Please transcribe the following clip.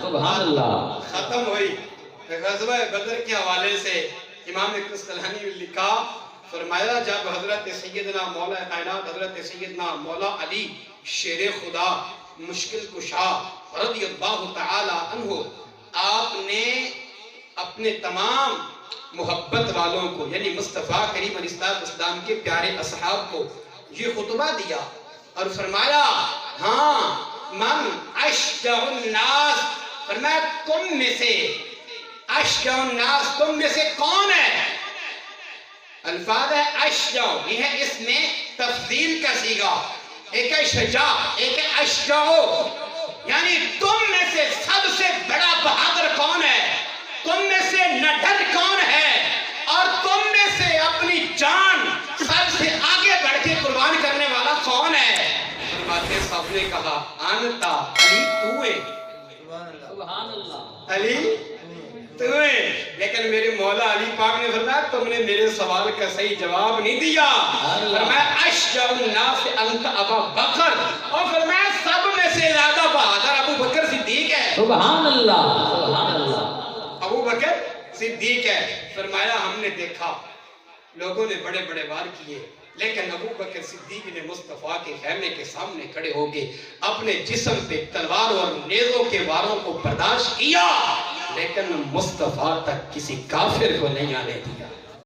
سبحان اللہ. ختم ہوئی. غزوہ بدر کے حوالے سے امام قسطلانی نے لکھا، فرمایا جب حضرت سیدنا مولا کائنات حضرت سیدنا مولا علی شیر خدا مشکل کشا رضی اللہ تعالی عنہ، آپ نے اپنے تمام محبت والوں کو یعنی مصطفیٰ کریم علیہ السلام کے پیارے اصحاب کو یہ خطبہ دیا اور فرمایا ہاں من اشجع الناس، فرمایا تم میں سے اشجع الناس تم میں سے کون ہے؟ الفاظ ہے اشجع، یہ ہے اس میں تفضیل کا صیغہ، ایک ہے شجاع ایک ہے اشجع، یعنی تم میں سے سب سے بڑا بہادر کون ہے، تم میں سے نڈر کون ہے، اور تم میں سے اپنی جان سب سے آگے بڑھ کے قربان کرنے والا کون ہے؟ فرماتے صاحب نے کہا انتا علی تو ہے. سبحان اللہ. علی تو ہے. لیکن میرے مولا علی پاک نے فرمایا تم نے میرے سوال کا صحیح جواب نہیں دیا. فرمایا اشجع الناس انت ابا بکر، اور فرمایا سب میں سے زیادہ بہادر ابو بکر صدیق ہے. سبحان اللہ. سبحان اللہ. ابو بکر صدیق ہے. فرمایا ہم نے دیکھا لوگوں نے بڑے بڑے وار کیے، لیکن ابو بکر صدیق نے مصطفیٰ کے خیمے کے سامنے کھڑے ہو کے اپنے جسم پہ تلوار اور نیزوں کے واروں کو برداشت کیا، لیکن مصطفیٰ تک کسی کافر کو نہیں آنے دیا.